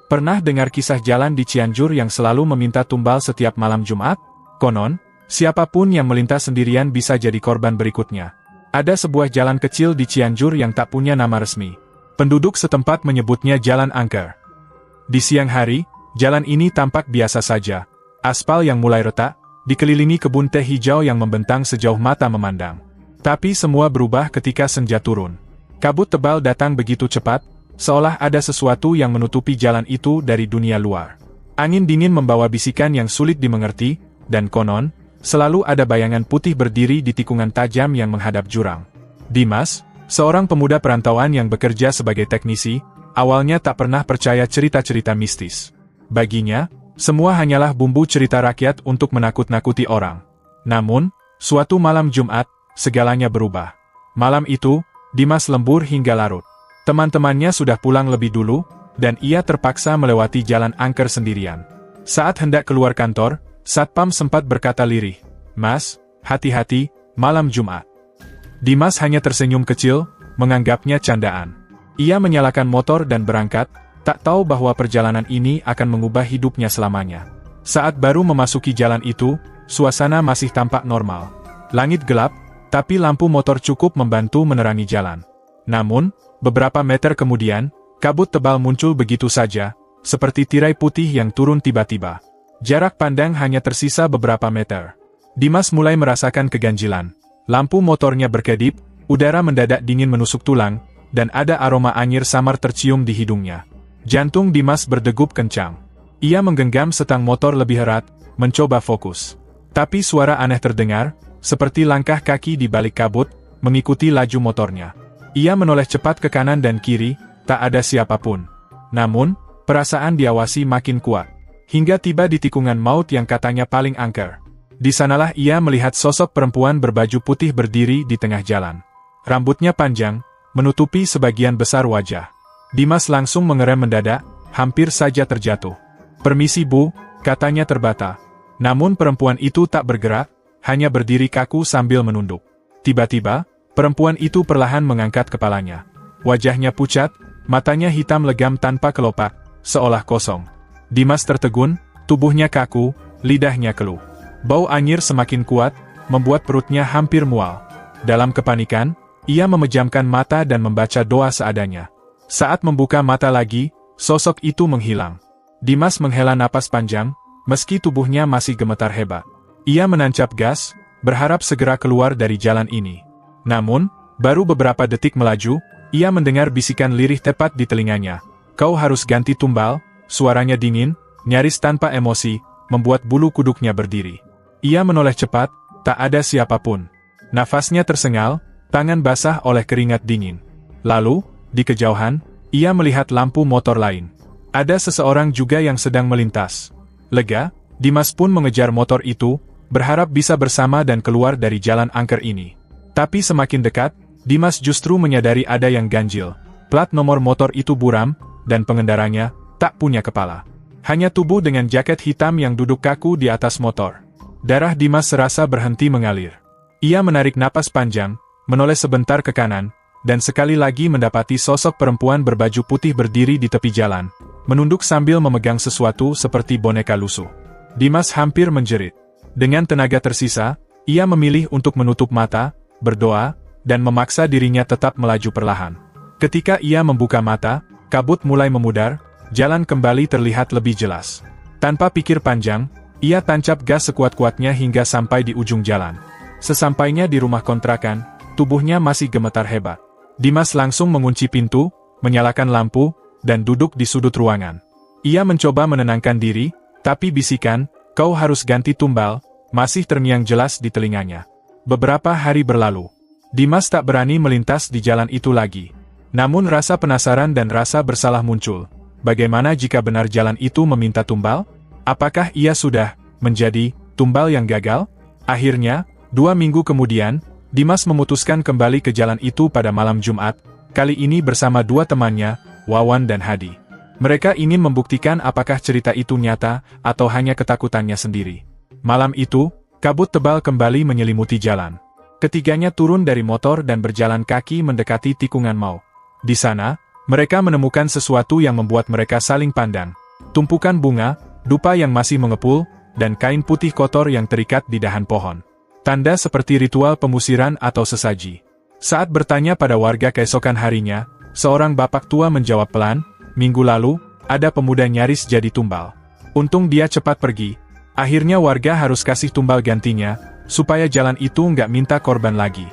Pernah dengar kisah jalan di Cianjur yang selalu meminta tumbal setiap malam Jumat? Konon, siapapun yang melintas sendirian bisa jadi korban berikutnya. Ada sebuah jalan kecil di Cianjur yang tak punya nama resmi. Penduduk setempat menyebutnya Jalan Angker. Di siang hari, jalan ini tampak biasa saja. Aspal yang mulai retak, dikelilingi kebun teh hijau yang membentang sejauh mata memandang. Tapi semua berubah ketika senja turun. Kabut tebal datang begitu cepat, seolah ada sesuatu yang menutupi jalan itu dari dunia luar. Angin dingin membawa bisikan yang sulit dimengerti, dan konon, selalu ada bayangan putih berdiri di tikungan tajam yang menghadap jurang. Dimas, seorang pemuda perantauan yang bekerja sebagai teknisi, awalnya tak pernah percaya cerita-cerita mistis. Baginya, semua hanyalah bumbu cerita rakyat untuk menakut-nakuti orang. Namun, suatu malam Jumat, segalanya berubah. Malam itu, Dimas lembur hingga larut. Teman-temannya sudah pulang lebih dulu, dan ia terpaksa melewati Jalan Angker sendirian. Saat hendak keluar kantor, Satpam sempat berkata lirih, "Mas, hati-hati, malam Jumat." Dimas hanya tersenyum kecil, menganggapnya candaan. Ia menyalakan motor dan berangkat, tak tahu bahwa perjalanan ini akan mengubah hidupnya selamanya. Saat baru memasuki jalan itu, suasana masih tampak normal. Langit gelap, tapi lampu motor cukup membantu menerangi jalan. Namun, beberapa meter kemudian, kabut tebal muncul begitu saja, seperti tirai putih yang turun tiba-tiba. Jarak pandang hanya tersisa beberapa meter. Dimas mulai merasakan keganjilan. Lampu motornya berkedip, udara mendadak dingin menusuk tulang, dan ada aroma anyir samar tercium di hidungnya. Jantung Dimas berdegup kencang. Ia menggenggam setang motor lebih erat, mencoba fokus. Tapi suara aneh terdengar, seperti langkah kaki di balik kabut, mengikuti laju motornya. Ia menoleh cepat ke kanan dan kiri, tak ada siapapun. Namun, perasaan diawasi makin kuat. Hingga tiba di tikungan maut yang katanya paling angker. Di sanalah ia melihat sosok perempuan berbaju putih berdiri di tengah jalan. Rambutnya panjang, menutupi sebagian besar wajah. Dimas langsung mengerem mendadak, hampir saja terjatuh. "Permisi Bu," katanya terbata. Namun perempuan itu tak bergerak, hanya berdiri kaku sambil menunduk. Tiba-tiba, perempuan itu perlahan mengangkat kepalanya. Wajahnya pucat, matanya hitam legam tanpa kelopak, seolah kosong. Dimas tertegun, tubuhnya kaku, lidahnya keluh. Bau anyir semakin kuat, membuat perutnya hampir mual. Dalam kepanikan, ia memejamkan mata dan membaca doa seadanya. Saat membuka mata lagi, sosok itu menghilang. Dimas menghela napas panjang, meski tubuhnya masih gemetar hebat. Ia menancap gas, berharap segera keluar dari jalan ini. Namun, baru beberapa detik melaju, ia mendengar bisikan lirih tepat di telinganya. "Kau harus ganti tumbal." Suaranya dingin, nyaris tanpa emosi, membuat bulu kuduknya berdiri. Ia menoleh cepat, tak ada siapapun. Nafasnya tersengal, tangan basah oleh keringat dingin. Lalu, di kejauhan, ia melihat lampu motor lain. Ada seseorang juga yang sedang melintas. Lega, Dimas pun mengejar motor itu, berharap bisa bersama dan keluar dari Jalan Angker ini. Tapi semakin dekat, Dimas justru menyadari ada yang ganjil. Plat nomor motor itu buram, dan pengendaranya tak punya kepala. Hanya tubuh dengan jaket hitam yang duduk kaku di atas motor. Darah Dimas serasa berhenti mengalir. Ia menarik napas panjang, menoleh sebentar ke kanan, dan sekali lagi mendapati sosok perempuan berbaju putih berdiri di tepi jalan, menunduk sambil memegang sesuatu seperti boneka lusuh. Dimas hampir menjerit. Dengan tenaga tersisa, ia memilih untuk menutup mata, berdoa, dan memaksa dirinya tetap melaju perlahan. Ketika ia membuka mata, kabut mulai memudar, jalan kembali terlihat lebih jelas. Tanpa pikir panjang, ia tancap gas sekuat-kuatnya hingga sampai di ujung jalan. Sesampainya di rumah kontrakan, tubuhnya masih gemetar hebat. Dimas langsung mengunci pintu, menyalakan lampu, dan duduk di sudut ruangan. Ia mencoba menenangkan diri, tapi bisikan, "Kau harus ganti tumbal," masih terngiang jelas di telinganya. Beberapa hari berlalu. Dimas tak berani melintas di jalan itu lagi. Namun rasa penasaran dan rasa bersalah muncul. Bagaimana jika benar jalan itu meminta tumbal? Apakah ia sudah menjadi tumbal yang gagal? Akhirnya, 2 minggu kemudian, Dimas memutuskan kembali ke jalan itu pada malam Jumat, kali ini bersama 2 temannya, Wawan dan Hadi. Mereka ingin membuktikan apakah cerita itu nyata, atau hanya ketakutannya sendiri. Malam itu, kabut tebal kembali menyelimuti jalan. Ketiganya turun dari motor dan berjalan kaki mendekati tikungan maut. Di sana, Mereka menemukan sesuatu yang membuat mereka saling pandang. Tumpukan bunga, dupa yang masih mengepul, dan kain putih kotor yang terikat di dahan pohon. Tanda seperti ritual pemusiran atau sesaji. Saat bertanya pada warga keesokan harinya, seorang bapak tua menjawab pelan, "Minggu lalu, ada pemuda nyaris jadi tumbal. Untung dia cepat pergi. Akhirnya warga harus kasih tumbal gantinya, supaya jalan itu nggak minta korban lagi."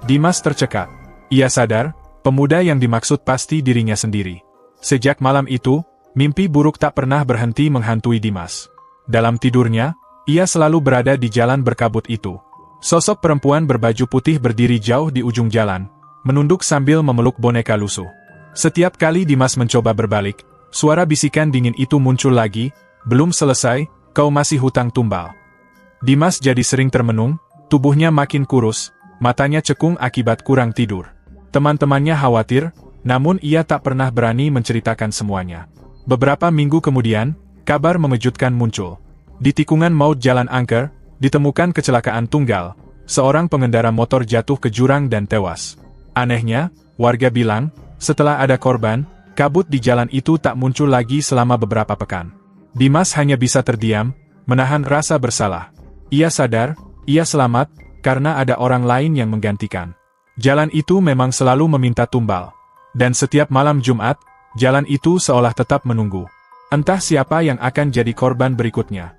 Dimas tercekat. Ia sadar, pemuda yang dimaksud pasti dirinya sendiri. Sejak malam itu, mimpi buruk tak pernah berhenti menghantui Dimas. Dalam tidurnya, ia selalu berada di jalan berkabut itu. Sosok perempuan berbaju putih berdiri jauh di ujung jalan, menunduk sambil memeluk boneka lusuh. Setiap kali Dimas mencoba berbalik, suara bisikan dingin itu muncul lagi, "Belum selesai, kau masih hutang tumbal." Dimas jadi sering termenung, tubuhnya makin kurus, matanya cekung akibat kurang tidur. Teman-temannya khawatir, namun ia tak pernah berani menceritakan semuanya. Beberapa minggu kemudian, kabar mengejutkan muncul. Di tikungan maut Jalan Angker, ditemukan kecelakaan tunggal. Seorang pengendara motor jatuh ke jurang dan tewas. Anehnya, warga bilang, setelah ada korban, kabut di jalan itu tak muncul lagi selama beberapa pekan. Dimas hanya bisa terdiam, menahan rasa bersalah. Ia sadar, ia selamat, karena ada orang lain yang menggantikan. Jalan itu memang selalu meminta tumbal. Dan setiap malam Jumat, jalan itu seolah tetap menunggu. Entah siapa yang akan jadi korban berikutnya.